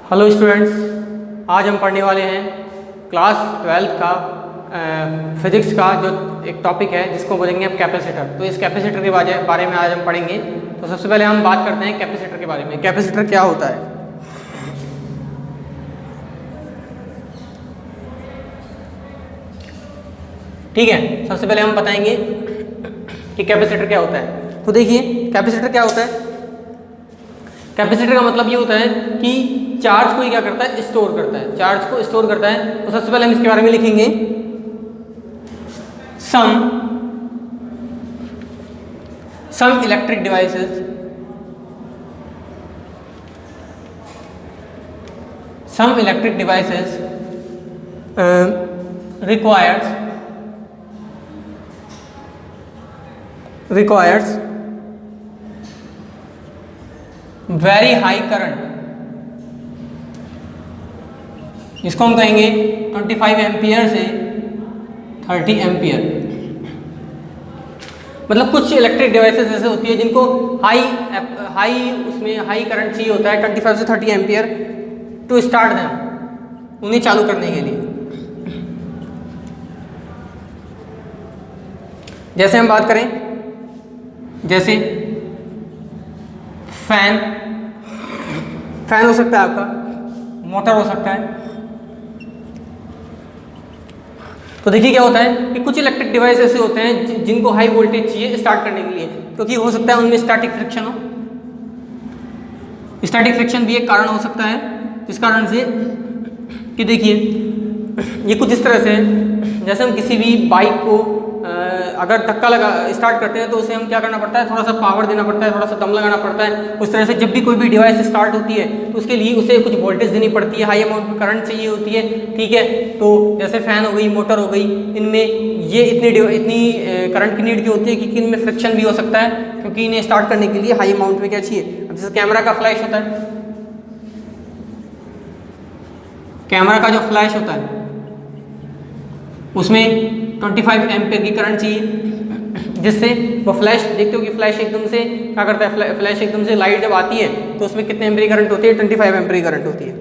Hello students, आज हम पढ़ने वाले हैं क्लास 12th का फिजिक्स का जो एक टॉपिक है जिसको बोलेंगे हम कैपेसिटर। तो इस कैपेसिटर के बारे में आज हम पढ़ेंगे। तो सबसे पहले हम बात करते हैं कैपेसिटर के बारे में। कैपेसिटर क्या होता है? ठीक है, सबसे पहले हम बताएंगे कि कैपेसिटर क्या होता है। तो देखिए, कैपेसिटर क्या होता है। कैपेसिटर का मतलब ये होता है कि चार्ज को क्या करता है, स्टोर करता है। चार्ज को स्टोर करता है। तो सबसे पहले हम इसके बारे में लिखेंगे some electric devices requires very high current. इसको हम कहेंगे 25 एम्पियर से 30 एम्पियर। मतलब कुछ इलेक्ट्रिक डिवाइसेस ऐसे होती है जिनको हाई करंट चाहिए होता है, 25 से 30 एम्पियर टू स्टार्ट देम, उन्हें चालू करने के लिए। जैसे हम बात करें, जैसे फैन हो सकता है आपका, मोटर हो सकता है। तो देखिए क्या होता है कि कुछ इलेक्ट्रिक डिवाइस ऐसे होते हैं जिनको हाई वोल्टेज चाहिए स्टार्ट करने के लिए, क्योंकि हो सकता है उनमें स्टैटिक फ्रिक्शन हो। स्टैटिक फ्रिक्शन भी एक कारण हो सकता है, जिस कारण से कि देखिए ये कुछ इस तरह से है। जैसे हम किसी भी बाइक को अगर धक्का लगा स्टार्ट करते हैं तो उसे हम क्या करना पड़ता है, थोड़ा सा पावर देना पड़ता है, थोड़ा सा दम लगाना पड़ता है। उस तरह से जब भी कोई भी डिवाइस स्टार्ट होती है तो उसके लिए उसे कुछ वोल्टेज देनी पड़ती है, हाई अमाउंट में करंट चाहिए होती है। ठीक है, तो जैसे फैन हो गई, मोटर हो गई, इनमें ये इतनी करंट की नीड की होती है कि इनमें फ्रिक्शन भी हो सकता है, क्योंकि इन्हें स्टार्ट करने के लिए हाई अमाउंट में क्या चाहिए। अब जैसे कैमरा का फ्लैश होता है, कैमरा का जो फ्लैश होता है उसमें 25 एम्पियर की करंट चाहिए, जिससे वो फ्लैश, देखते हो कि फ्लैश एकदम से क्या करता है, फ्लैश एकदम से लाइट जब आती है तो उसमें कितने एम्पियर करंट होती है, 25 एम्पियर करंट होती है।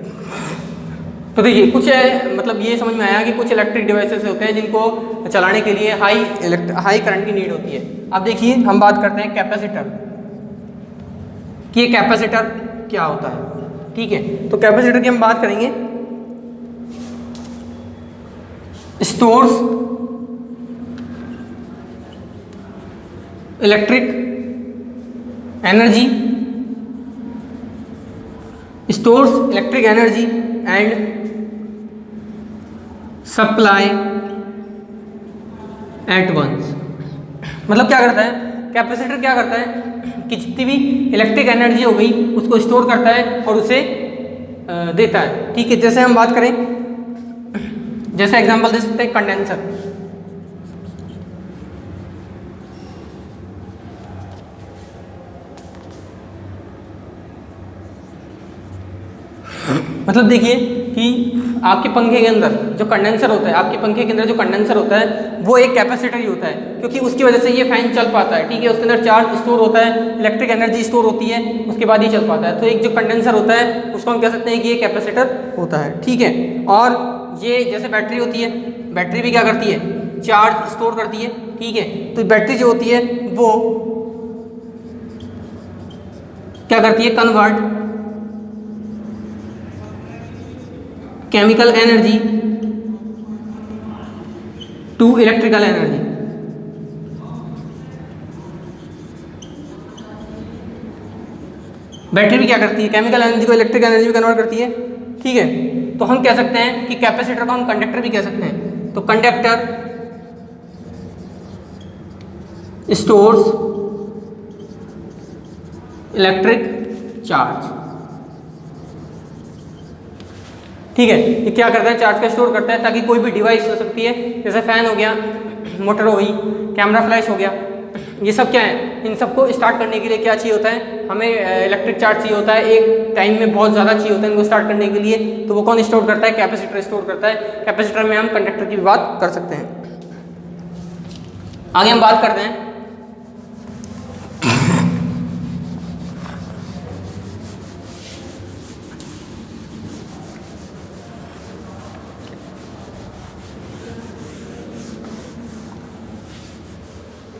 तो देखिए कुछ मतलब ये समझ में आया कि कुछ इलेक्ट्रिक डिवाइसेस होते हैं जिनको चलाने के लिए हाई करंट की नीड होती है। अब देखिए हम बात करते हैं कैपेसिटर कि ये कैपेसिटर क्या होता है। ठीक है, तो कैपेसिटर की हम बात करेंगे, stores electric energy and supply at once. मतलब क्या करता है कैपेसिटर, क्या करता है कि जितनी भी इलेक्ट्रिक एनर्जी हो गई उसको स्टोर करता है और उसे देता है। ठीक है, जैसे हम बात करें, जैसे एग्जांपल दे सकते हैं कंडेंसर। मतलब देखिए कि आपके पंखे के अंदर जो कंडेंसर होता है, वो एक कैपेसिटर ही होता है, क्योंकि उसकी वजह से ये फैन चल पाता है। ठीक है, उसके अंदर चार्ज स्टोर होता है, इलेक्ट्रिक एनर्जी स्टोर होती है, उसके बाद ही चल पाता है। तो एक जो कंडेंसर होता है उसको हम कह सकते हैं कि ये कैपेसिटर होता है। ठीक है, और ये जैसे बैटरी होती है, बैटरी भी क्या करती है, चार्ज स्टोर करती है। ठीक है, तो बैटरी जो होती है वो क्या करती है, convert chemical energy to electrical energy. Battery भी क्या करती है, केमिकल एनर्जी को इलेक्ट्रिक एनर्जी में कन्वर्ट करती है। ठीक है, तो हम कह सकते हैं कि कैपेसिटर को हम कंडक्टर भी कह सकते हैं। तो कंडक्टर स्टोर्स इलेक्ट्रिक चार्ज। ठीक है, ये क्या करता है, चार्ज का स्टोर करता है, ताकि कोई भी डिवाइस हो सकती है, जैसे फैन हो गया, मोटर हो गई, कैमरा फ्लैश हो गया, ये सब क्या है, इन सबको स्टार्ट करने के लिए क्या चाहिए होता है, हमें इलेक्ट्रिक चार्ज चाहिए होता है। एक टाइम में बहुत ज़्यादा चाहिए होता है इनको स्टार्ट करने के लिए। तो वो कौन स्टोर करता है, कैपेसिटर स्टोर करता है। कैपेसिटर में हम कंडक्टर की भी बात कर सकते हैं। आगे हम बात करते हैं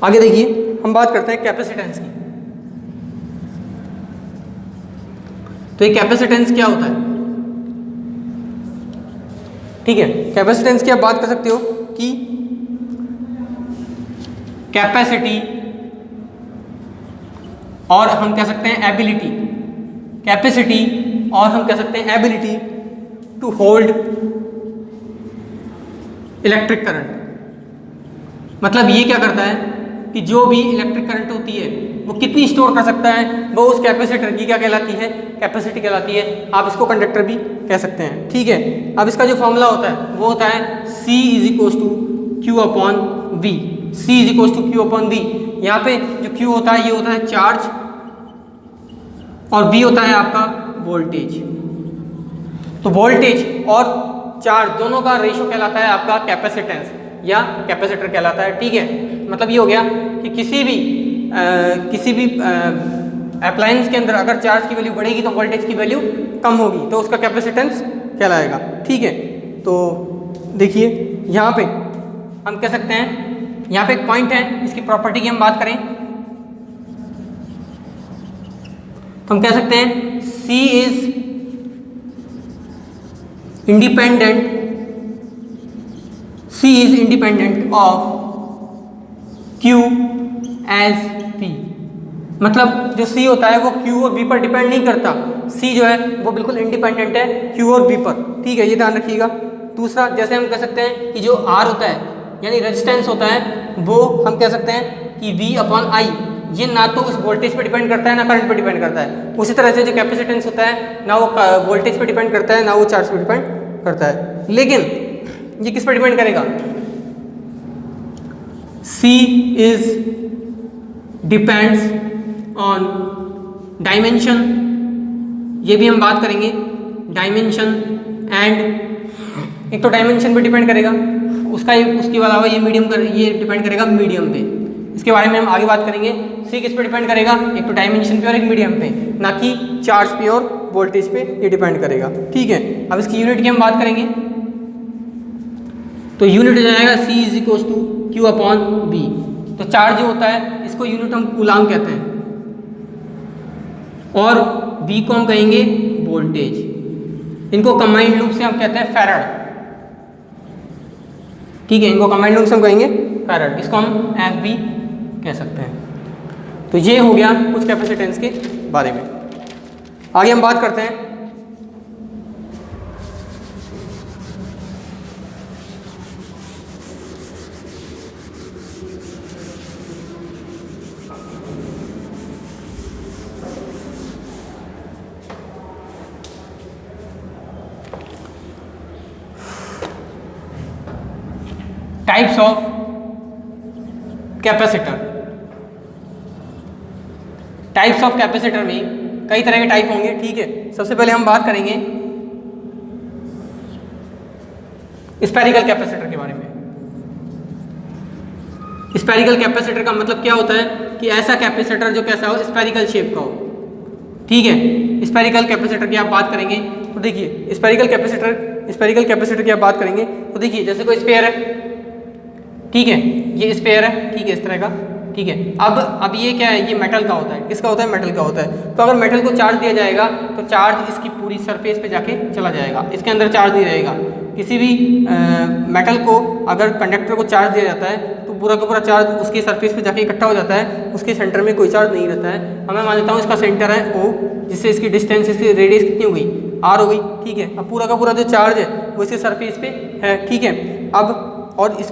आगे देखिए हम बात करते हैं कैपेसिटेंस की। तो ये कैपेसिटेंस क्या होता है? ठीक है, कैपेसिटेंस की आप बात कर सकते हो कि कैपेसिटी और हम कह सकते हैं एबिलिटी, कैपेसिटी और हम कह सकते हैं ability to hold electric current. मतलब ये क्या करता है कि जो भी इलेक्ट्रिक करंट होती है वो कितनी स्टोर कर सकता है, वो उस कैपेसिटर की क्या कहलाती है? कैपेसिटी कहलाती है। आप इसको कंडक्टर भी कह सकते हैं। ठीक है, अब इसका जो फॉर्मूला होता है वो होता है C is equal to Q upon V. C is equal to Q upon V. यहाँ पे जो Q होता है ये होता है चार्ज और V होता है आपका वोल्टेज। तो वोल्टेज और चार्ज दोनों का रेशो कहलाता है आपका कैपेसिटेंस या कैपेसिटर कहलाता है। ठीक है, मतलब ये हो गया कि किसी भी अप्लायंस के अंदर अगर चार्ज की वैल्यू बढ़ेगी तो वोल्टेज की वैल्यू कम होगी, तो उसका कैपेसिटेंस कहलाएगा। ठीक है, तो देखिए यहाँ पे हम कह सकते हैं, यहाँ पे एक पॉइंट है, इसकी प्रॉपर्टी की हम बात करें तो हम कह सकते हैं C is independent of Q as P। मतलब जो C होता है वो Q और V पर डिपेंड नहीं करता। C जो है वो बिल्कुल इंडिपेंडेंट है Q और V पर। ठीक है, ये ध्यान रखिएगा। दूसरा, जैसे हम कह सकते हैं कि जो R होता है यानी रेजिस्टेंस होता है वो हम कह सकते हैं कि V अपॉन I, ये ना तो उस वोल्टेज पे डिपेंड करता है ना करंट पे डिपेंड करता है। उसी तरह से जो कैपेसिटेंस होता है ना वो वोल्टेज पे डिपेंड करता है ना वो चार्ज पे डिपेंड करता है। लेकिन ये किस पे डिपेंड करेगा? C is depends on dimension, ये भी हम बात करेंगे डायमेंशन एंड, एक तो डायमेंशन पे डिपेंड करेगा, उसके अलावा ये डिपेंड करेगा मीडियम पे। इसके बारे में हम आगे बात करेंगे। C किस पे डिपेंड करेगा? एक तो डायमेंशन पे और एक मीडियम पे, ना कि चार्ज पे और वोल्टेज पे ये डिपेंड करेगा। ठीक है, अब इसकी यूनिट की हम बात करेंगे तो यूनिट हो जाएगा C is equal to Q upon V। तो चार्ज जो होता है इसको यूनिट हम कूलाम कहते हैं और V को हम कहेंगे वोल्टेज। इनको कंबाइंड लूप से हम कहते हैं फैराड। ठीक है, इनको कंबाइंड लूप से हम कहेंगे फैराड, इसको हम FB कह सकते हैं। तो ये हो गया कुछ कैपेसिटेंस के बारे में। आगे हम बात करते हैं types of capacitor. Types of capacitor में कई तरह के टाइप होंगे। ठीक है, सबसे पहले हम बात करेंगे स्फेरिकल कैपेसिटर के बारे में। स्फेरिकल कैपेसिटर का मतलब क्या होता है कि ऐसा कैपेसिटर जो कैसा हो, स्फेरिकल शेप का हो। ठीक है, स्फेरिकल कैपेसिटर की आप बात करेंगे तो देखिए स्फेरिकल कैपेसिटर की आप बात करेंगे तो देखिए जैसे कोई स्फीयर है, ठीक है, ये स्फीयर है, ठीक है, इस तरह का। ठीक है, अब ये क्या है? ये मेटल का होता है। किसका होता है? मेटल का होता है। तो अगर मेटल को चार्ज दिया जाएगा तो चार्ज इसकी पूरी सरफेस पे जाके चला जाएगा, इसके अंदर चार्ज नहीं रहेगा। किसी भी मेटल को अगर कंडक्टर को चार्ज दिया जाता है तो पूरा का पूरा चार्ज उसकी सरफेस पे जाके इकट्ठा हो जाता है, उसके सेंटर में कोई चार्ज नहीं रहता है। अब मैं मान लेता हूँ इसका सेंटर है O, जिससे इसकी डिस्टेंस, इसकी रेडियस कितनी हो गई? R हो गई। ठीक है, अब पूरा का पूरा जो चार्ज है वो इसके सरफेस पे है। ठीक है, अब और इस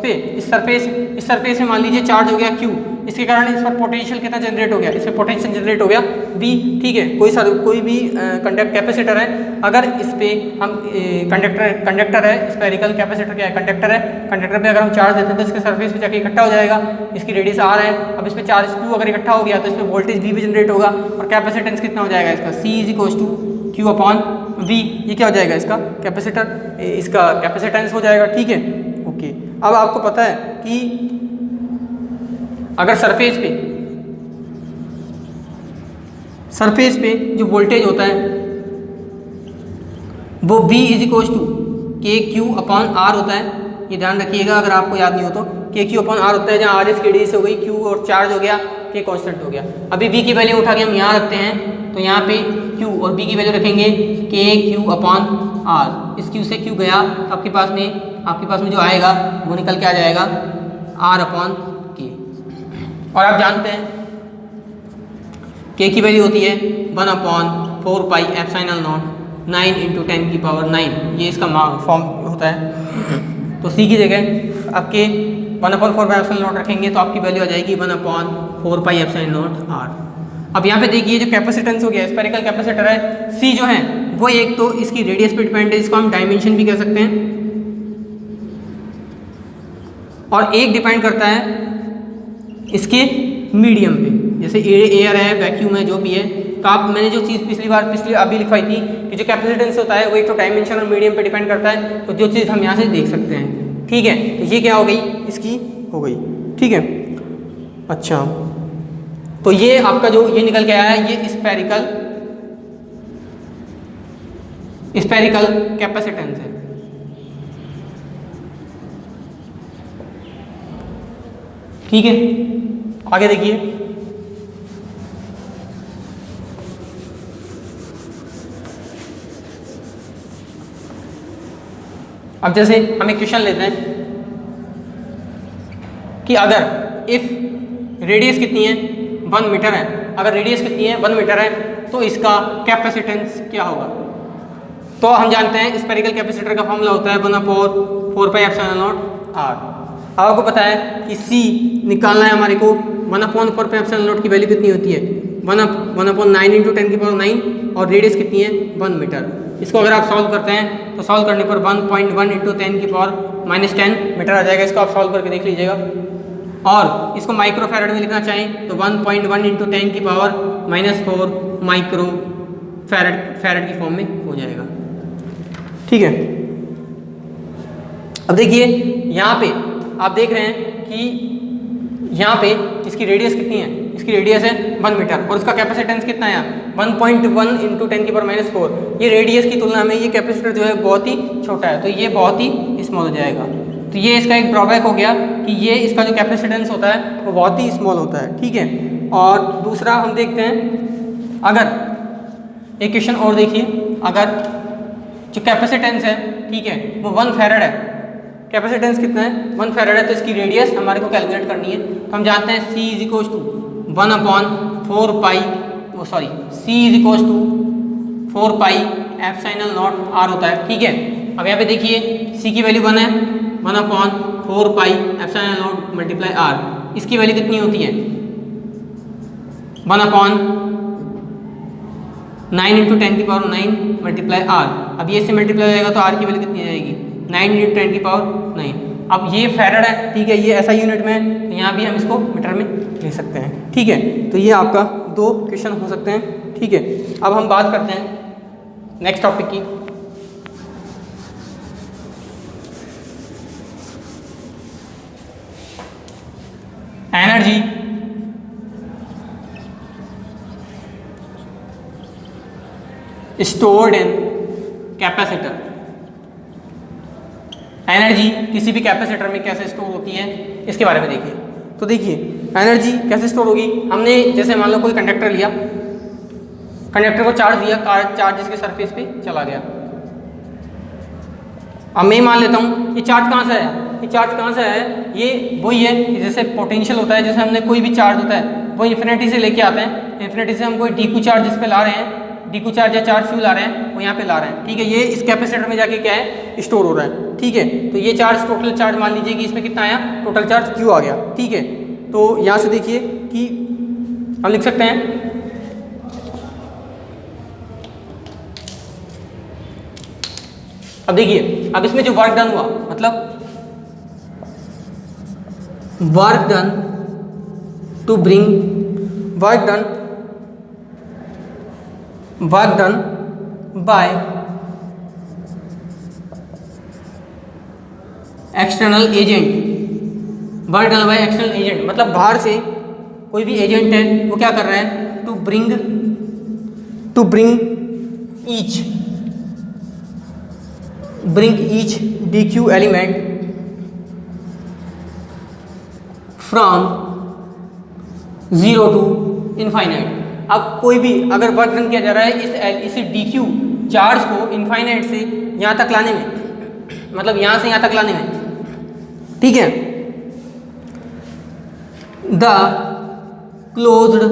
सरफेस में मान लीजिए चार्ज हो गया Q, इसके कारण इस पर पोटेंशियल कितना जनरेट हो गया? इस पर पोटेंशियल जनरेट हो गया V। ठीक है, कोई भी कैपेसिटर है, अगर इस पे हम कंडक्टर है, स्फेरिकल कैपेसिटर क्या है? कंडक्टर है। कंडक्टर पे अगर हम चार्ज देते हैं तो इसके सरफेस पे जाके इकट्ठा हो जाएगा, इसकी रेडियस R है। अब इस पे चार्ज Q अगर इकट्ठा हो गया तो इस पे वोल्टेज V भी जनरेट होगा और कैपेसिटेंस कितना हो जाएगा इसका? C is equal to Q upon V। ये क्या हो जाएगा? इसका कैपेसिटेंस हो जाएगा। ठीक है, ओके। अब आपको पता है कि अगर सरफेस पे जो वोल्टेज होता है वो V इज इक्वल टू के क्यू अपॉन R होता है। ये ध्यान रखिएगा अगर आपको याद नहीं हो तो, के क्यू अपॉन आर होता है, जहाँ आर एस के डी से हो गई, क्यू और चार्ज हो गया, के कांस्टेंट हो गया। अभी वी की वैल्यू उठा के हम यहाँ रखते हैं, तो यहाँ पे क्यू और बी की वैल्यू रखेंगे के क्यू अपॉन आर। इस क्यू से क्यू गया तो आपके पास में जो आएगा वो निकल के आ जाएगा आर अपॉन के। और आप जानते हैं के की वैल्यू होती है 1/4 पाई एप्सिलॉन नॉट 9 × 10 की पावर 9, ये इसका फॉर्म होता है। तो सी की जगह आपके 1/4 पाई एप्सिलॉन नॉट रखेंगे तो आपकी वैल्यू आ जाएगी 1/4 पाई एप्सिलॉन नॉट आर। अब यहाँ पे देखिए जो कैपेसिटेंस हो गया, स्फेरिकल कैपेसिटर है, सी जो है वो एक तो इसकी रेडियस पे डिपेंड है, इसको हम डायमेंशन भी कह सकते हैं, और एक डिपेंड करता है इसके मीडियम पे, जैसे एयर है, वैक्यूम है, जो भी है। तो आप मैंने जो चीज़ पिछली अभी लिखवाई थी कि जो कैपेसिटेंस होता है वो एक तो डायमेंशन और मीडियम पे डिपेंड करता है, तो जो चीज़ हम यहाँ से देख सकते हैं। ठीक है, तो ये क्या हो गई, इसकी हो गई। ठीक है, अच्छा, तो ये आपका जो ये निकल के आया है, ये स्फेरिकल कैपेसिटेंस है। ठीक है, आगे देखिए, अब जैसे हम एक क्वेश्चन लेते हैं कि अगर इफ रेडियस कितनी है 1 मीटर है, अगर रेडियस कितनी है 1 मीटर है तो इसका कैपेसिटेंस क्या होगा। तो हम जानते हैं स्फेरिकल कैपेसिटर का फॉर्मूला होता है 1/4 पाई एप्सिलॉन नॉट आर। अब आपको पता है कि सी निकालना है हमारे को, 1/4 पाई एप्सिलॉन नॉट की वैल्यू कितनी होती है 1/9 × 10 की पावर 9, और रेडियस कितनी है 1 मीटर। इसको अगर आप सॉल्व करते हैं तो सॉल्व करने पर 1.1 × 10 की पावर -10 मीटर आ जाएगा। इसको आप सॉल्व करके देख लीजिएगा। और इसको माइक्रो फैरड में लिखना चाहें तो 1.1 × 10 की पावर -4 माइक्रो फैरड की फॉर्म में हो जाएगा। ठीक है, अब देखिए यहाँ पे आप देख रहे हैं कि यहाँ पे इसकी रेडियस कितनी है, इसकी रेडियस है 1 मीटर और इसका कैपेसिटेंस कितना है 1.1 × 10 की पावर -4। ये रेडियस की तुलना में ये कैपेसिटर जो है बहुत ही छोटा है, तो ये बहुत ही स्मॉल हो जाएगा। तो ये इसका एक ड्रॉबैक हो गया कि ये इसका जो कैपेसिटेंस होता है वो बहुत ही स्मॉल होता है। ठीक है, और दूसरा हम देखते हैं, अगर एक क्वेश्चन और देखिए, अगर जो कैपेसिटेंस है, ठीक है, वो 1 फैरड है, कैपेसिटेंस कितना है 1 फैरड है, तो इसकी रेडियस हमारे को कैलकुलेट करनी है। तो हम जानते हैं C = 1/4 pi C = 4 pi epsilon not R होता है। ठीक है, अब यहाँ पे देखिए C की वैल्यू 1 है, 1/4 pi epsilon not multiply R। इसकी वैल्यू कितनी होती है 1/9 × 10 की पावर 9 मल्टीप्लाई R। अब ये से मल्टीप्लाई हो जाएगा तो R की वैल्यू कितनी आ जाएगी 9 × 10 की पावर 9। अब ये फैरड है, ठीक है, ये ऐसा यूनिट में है, तो यहाँ भी हम इसको मीटर में ले सकते हैं। ठीक है, तो ये आपका 2 क्वेश्चन हो सकते हैं। ठीक है, अब हम बात करते हैं नेक्स्ट टॉपिक की। Energy stored in capacitor. Energy किसी भी कैपेसिटर में कैसे स्टोर होती है इसके बारे में देखिए। तो देखिए एनर्जी कैसे स्टोर होगी, हमने जैसे मान लो कोई कंडक्टर लिया, कंडक्टर को चार्ज दिया, चार्ज इसके सरफेस पे चला गया। अब मैं मान लेता हूँ ये चार्ज कहाँ से आया, ये चार्ज कहाँ से आया है, ये वही है जैसे पोटेंशियल होता है, जैसे हमने कोई भी चार्ज होता है वो इन्फिनिटी से लेके आते हैं, इन्फिनिटी से हम कोई डीक्यू चार्ज इस पे ला रहे हैं, डीक्यू चार्ज या चार्ज क्यू ला रहे हैं, वो यहाँ पे ला रहे हैं। ठीक है, ये इस कैपेसिटर में जाके क्या है स्टोर हो रहा है। ठीक है, तो ये चार्ज टोटल चार्ज मान लीजिए कि इसमें कितना आया, टोटल चार्ज क्यू आ गया। ठीक है, तो यहाँ से देखिए कि हम लिख सकते हैं अब देखिए, अब इसमें जो वर्क डन हुआ, मतलब work done to bring work done by external agent, work done by external agent मतलब बाहर से कोई भी एजेंट है वो क्या कर रहा है, to bring each dq element from 0 to infinite. अब कोई भी अगर वर्क डन किया जा रहा है इस dq चार्ज को इनफाइनाइट से यहाँ तक लाने में, मतलब यहाँ से यहाँ तक लाने में, ठीक है, द क्लोज्ड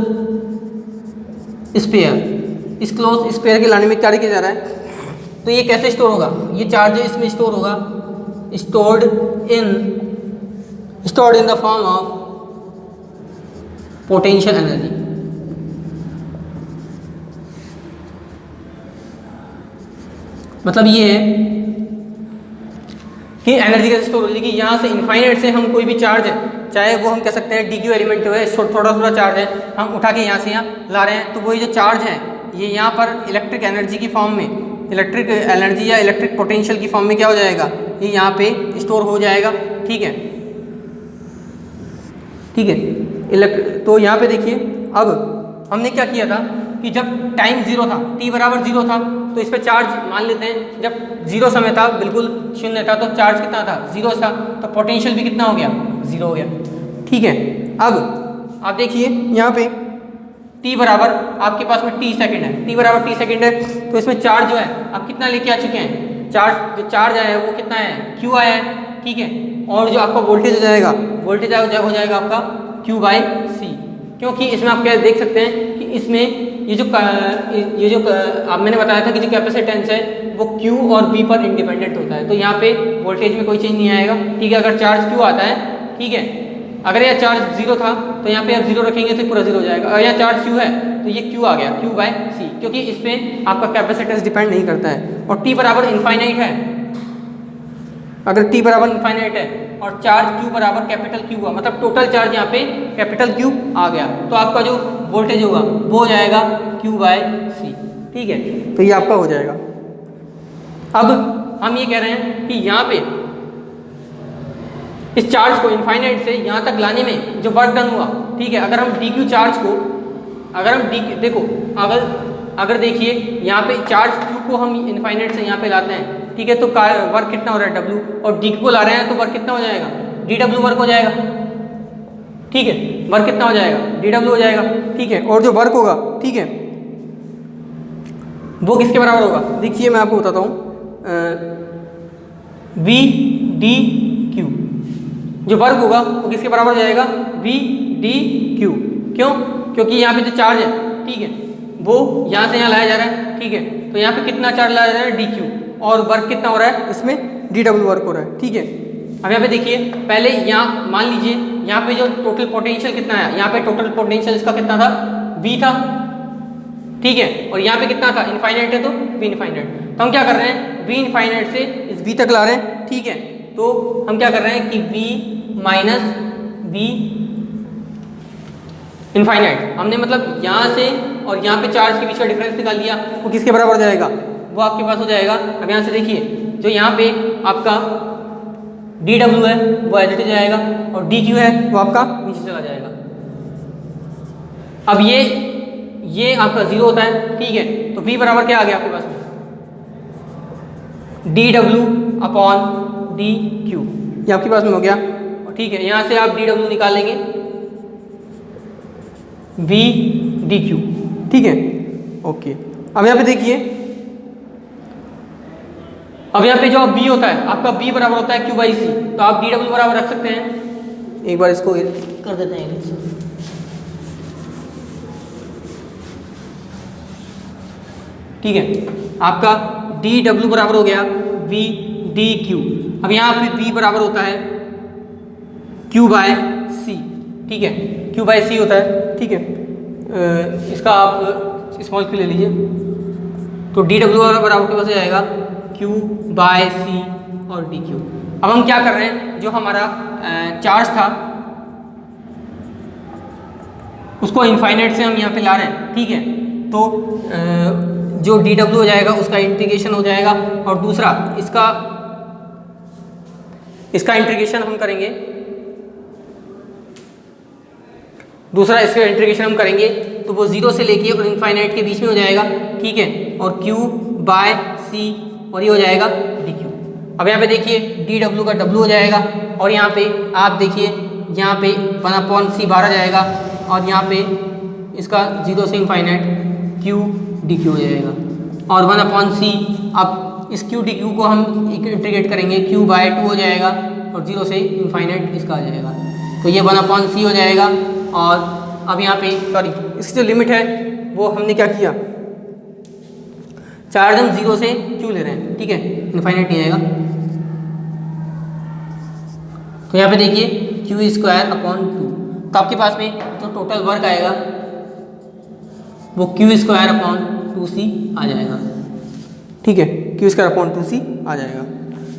स्पेयर, इस क्लोज स्पेयर के लाने में क्या किया जा रहा है, तो ये कैसे स्टोर होगा, ये चार्ज इसमें स्टोर होगा, stored in the form of potential energy. मतलब ये है कि एनर्जी कैसे स्टोर होगी, कि यहाँ से इनफाइनाइट से हम कोई भी चार्ज है, चाहे वो हम कह सकते हैं dq एलिमेंट जो है थोड़ा थोड़ा चार्ज है, हम उठा के यहाँ से यहाँ ला रहे हैं, तो वही जो चार्ज है ये यहाँ पर इलेक्ट्रिक एनर्जी की फॉर्म में, इलेक्ट्रिक एनर्जी या इलेक्ट्रिक पोटेंशियल की फॉर्म में क्या हो जाएगा, ये यहाँ पे स्टोर हो जाएगा। ठीक है, ठीक है। तो यहाँ पे देखिए, अब हमने क्या किया था कि जब टाइम 0 था, t बराबर 0 था, तो इस पर चार्ज मान लेते हैं, जब 0 समय था, बिल्कुल शून्य था, तो चार्ज कितना था, 0 था, तो पोटेंशियल भी कितना हो गया, 0 हो गया। ठीक है, अब आप देखिए यहाँ पे t बराबर आपके पास में t सेकंड है, t बराबर t सेकंड है, तो इसमें चार्ज जो है आप कितना लेके आ चुके हैं, चार्ज जो चार्ज आया है वो कितना है, q आया है। ठीक है, और जो आपका वोल्टेज हो जाएगा, वोल्टेज हो जाएगा आपका q बाई सी, क्योंकि इसमें आप क्या देख सकते हैं कि इसमें ये जो अब मैंने बताया था कि जो कैपेसिटेंस है वो Q और B पर इंडिपेंडेंट होता है, तो यहाँ पे वोल्टेज में कोई चेंज नहीं आएगा। ठीक है, अगर चार्ज Q आता है, ठीक है, अगर यह चार्ज 0 था तो यहाँ पे आप 0 रखेंगे तो पूरा 0 हो जाएगा, अगर यहाँ चार्ज Q है तो ये Q आ गया, Q बाय सी, क्योंकि इस पर आपका कैपेसिटेंस डिपेंड नहीं करता है। और T बराबर इनफाइनाइट है, अगर T बराबर इनफाइनाइट है और चार्ज Q बराबर कैपिटल Q हुआ, मतलब टोटल चार्ज यहाँ पे कैपिटल Q आ गया, तो आपका जो वोल्टेज होगा वो हो जाएगा Q बाय सी। ठीक है, तो ये आपका हो जाएगा। अब हम ये कह रहे हैं कि यहाँ पे इस चार्ज को इनफाइनाइट से यहाँ तक लाने में जो वर्क डन हुआ, ठीक है, अगर हम dq चार्ज को, अगर हम देखो, अगर देखिए यहाँ पे चार्ज q को हम इनफाइनाइट से यहाँ पे लाते हैं, ठीक है, तो वर्क कितना हो रहा है w, और dq को ला रहे हैं तो वर्क कितना हो जाएगा, dw वर्क हो जाएगा। ठीक है, वर्क कितना हो जाएगा, dw हो जाएगा। ठीक है, और जो वर्क होगा, ठीक है, वो किसके बराबर होगा, देखिए मैं आपको बताता हूँ, v d q, जो वर्क होगा वो किसके बराबर हो जाएगा, v d q। क्यों, क्योंकि यहाँ पे जो चार्ज है, ठीक है, वो यहाँ से यहाँ लाया जा रहा है। ठीक है, तो यहाँ पे कितना चार्ज लाया जा रहा है, dq, और वर्क कितना हो रहा है, इसमें dw वर्क हो रहा है। ठीक है, अब यहाँ पे देखिए, पहले यहाँ मान लीजिए यहाँ पे जो टोटल पोटेंशियल कितना है, यहाँ पे टोटल पोटेंशियल इसका कितना था, v था। ठीक है, और यहाँ पे कितना था, इनफाइनाइट है तो v इनफाइनाइट, तो हम क्या कर रहे हैं, v इनफाइनाइट से इस v तक ला रहे हैं। ठीक है, तो हम क्या कर रहे हैं कि v माइनस v इनफाइनाइट, हमने मतलब यहाँ से और यहाँ पे चार्ज के बीच का डिफरेंस निकाल दिया, वो किसके बराबर हो जाएगा, वो आपके पास हो जाएगा। अब यहाँ से देखिए, जो यहाँ पे आपका dw है वो एज इट इज जाएगा, और dq है वो आपका नीचे चला जाएगा। अब ये आपका 0 होता है। ठीक है, तो v बराबर क्या आ गया आपके पास में, dw अपॉन dq, ये आपके पास में हो गया। ठीक है, यहाँ से आप dw निकाल लेंगे, v dq। ठीक है, ओके। अब यहाँ पे देखिए, अब यहाँ पे जो v होता है आपका v बराबर होता है q बाई सी, तो आप dw बराबर रख सकते हैं। एक बार इसको कर देते हैं, ठीक है, आपका dw बराबर हो गया v dq। अब यहाँ पे v बराबर होता है q बाय सी। ठीक है, q बाय सी होता है। ठीक है, इसका आप स्मॉल q ले लीजिए, तो dw बराबर के पास हो जाएगा q बाय सी और dq। अब हम क्या कर रहे हैं, जो हमारा चार्ज था उसको इनफाइनाइट से हम यहाँ पे ला रहे हैं। ठीक है, तो जो dw हो जाएगा उसका इंटीग्रेशन हो जाएगा, और दूसरा इसका इंटीग्रेशन हम करेंगे, दूसरा इसका इंटीग्रेशन हम करेंगे तो वो 0 से लेके और इनफाइनाइट के बीच में हो जाएगा। ठीक है, और q बाय सी, और ये हो जाएगा dq। अब यहाँ पे देखिए dw का w हो जाएगा, और यहाँ पे आप देखिए यहाँ पे 1/c बाहर आ जाएगा और यहाँ पे इसका 0 से इनफाइनाइट q dq हो जाएगा। और 1/c अब इस q dq को हम इंटीग्रेट करेंगे, q/2 हो जाएगा और 0 से इनफाइनाइट इसका आ जाएगा। तो ये 1/c हो जाएगा। और अब यहाँ पे सॉरी इसकी जो लिमिट है वो हमने क्या किया, चार्ज हम 0 से q ले रहे हैं, ठीक है, इनफाइनाइट नहीं आएगा। तो यहाँ पे देखिए q²/2, तो आपके पास में जो टोटल वर्क आएगा वो q²/2c आ जाएगा, ठीक है, q²/2c आ जाएगा।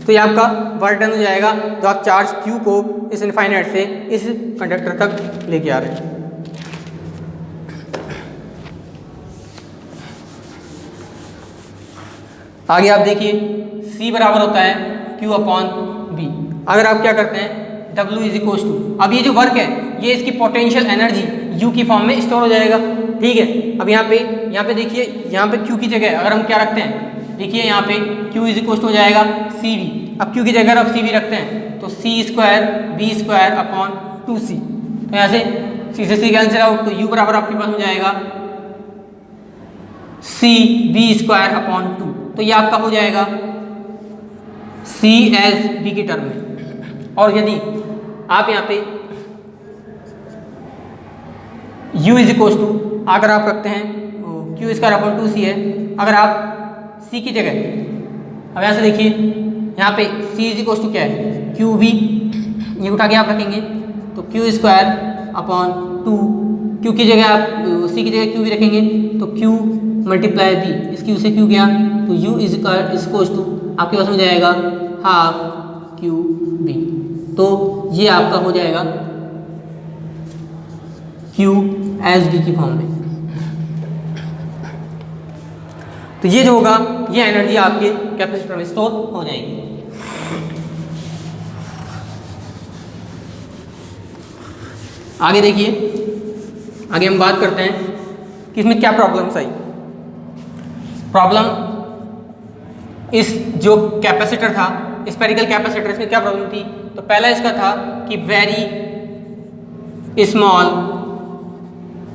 तो ये आपका वर्क डन हो जाएगा तो आप चार्ज q को इस इनफाइनाइट से इस कंडक्टर तक लेके आ रहे हैं। आगे आप देखिए c बराबर होता है q/v। अगर आप क्या करते हैं W = अब ये जो वर्क है ये इसकी पोटेंशियल एनर्जी U की फॉर्म में स्टोर हो जाएगा, ठीक है। अब यहाँ पे देखिए, यहाँ पे Q की जगह अगर हम क्या रखते हैं, देखिए यहाँ पे Q = हो जाएगा CV। अब Q की जगह अब CV रखते हैं तो c²v²/2c। तो यहाँ से c से c कैंसिल आउट, तो U बराबर आपके पास हो जाएगा cv²/2। तो ये आपका हो जाएगा c एज v की टर्म में। और यदि आप यहाँ पे U = अगर आप रखते हैं q²/2c है, अगर आप c की जगह, अब यहाँ से देखिए यहाँ पे c = क्या है qv, ये उठा के आप रखेंगे तो q²/2, q की जगह आप c की जगह qv रखेंगे तो q × v, इस q से q गया तो U = आपके पास हो जाएगा 1/2 qv। तो ये आपका हो जाएगा q एज v की फॉर्म में। तो ये जो होगा ये एनर्जी आपके कैपेसिटर में स्टोर हो जाएगी। आगे देखिए, आगे हम बात करते हैं कि इसमें क्या प्रॉब्लम्स आई। प्रॉब्लम इस जो कैपेसिटर था, स्फेरिकल कैपेसिटर, इसमें क्या प्रॉब्लम थी, तो पहला इसका था कि वेरी स्मॉल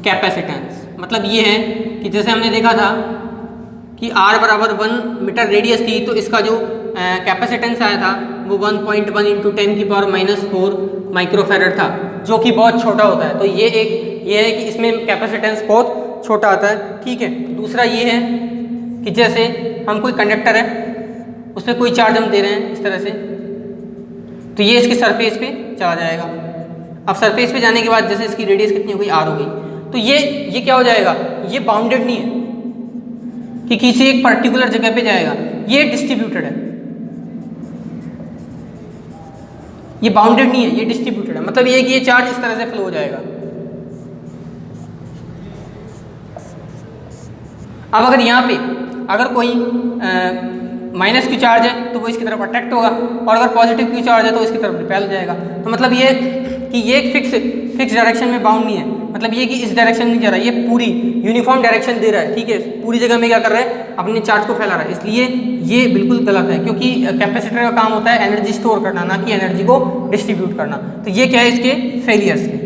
कैपेसिटेंस। मतलब ये है कि जैसे हमने देखा था कि R = 1 मीटर रेडियस थी, तो इसका जो कैपेसिटेंस आया था वो 1.1 × 10⁻⁴ माइक्रोफैरड था, जो कि बहुत छोटा होता है। तो ये है कि इसमें कैपेसिटेंस बहुत छोटा आता है, ठीक है। दूसरा ये है कि जैसे हम कोई कंडक्टर है उस पर कोई चार्ज हम दे रहे हैं इस तरह से, तो ये इसके सरफेस पे चला जाएगा। अब सरफेस पे जाने के बाद जैसे इसकी रेडियस कितनी हो गई, R हो गई, तो ये क्या हो जाएगा, ये बाउंडेड नहीं है कि किसी एक पर्टिकुलर जगह पे जाएगा, ये डिस्ट्रीब्यूटेड है। ये बाउंडेड नहीं है, ये डिस्ट्रीब्यूटेड है। मतलब ये कि ये चार्ज इस तरह से फ्लो हो जाएगा। अब अगर यहाँ पे अगर कोई -q चार्ज है तो वो इसकी तरफ अट्रैक्ट होगा, और अगर पॉजिटिव q चार्ज है तो इसकी तरफ रिपेल हो जाएगा। तो मतलब ये कि ये एक फिक्स डायरेक्शन में बाउंड नहीं है, मतलब ये कि इस डायरेक्शन में नहीं जा रहा है, ये पूरी यूनिफॉर्म डायरेक्शन दे रहा है, ठीक है, पूरी जगह में क्या कर रहा है, अपने चार्ज को फैला रहा है। इसलिए ये बिल्कुल गलत है, क्योंकि कैपेसिटर का काम होता है एनर्जी स्टोर करना, ना कि एनर्जी को डिस्ट्रीब्यूट करना। तो ये क्या है, इसके फेलियर्स थे,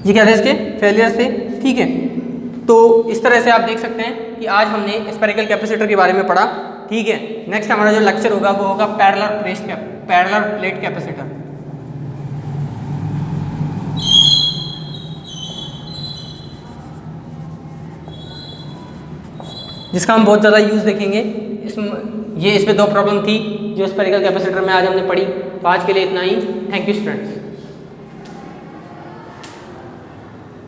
ये क्या थे, इसके फेलियर्स थे, ठीक है। तो इस तरह से आप देख सकते हैं कि आज हमने स्फेरिकल कैपेसिटर के बारे में पढ़ा, ठीक है। नेक्स्ट हमारा जो लेक्चर होगा वो होगा पैरेलल प्लेट कैपेसिटर। जिसका हम बहुत ज़्यादा यूज़ देखेंगे। इसमें 2 प्रॉब्लम थी जो स्फेरिकल कैपेसिटर में आज हमने पढ़ी। तो आज के लिए इतना ही। Thank you students.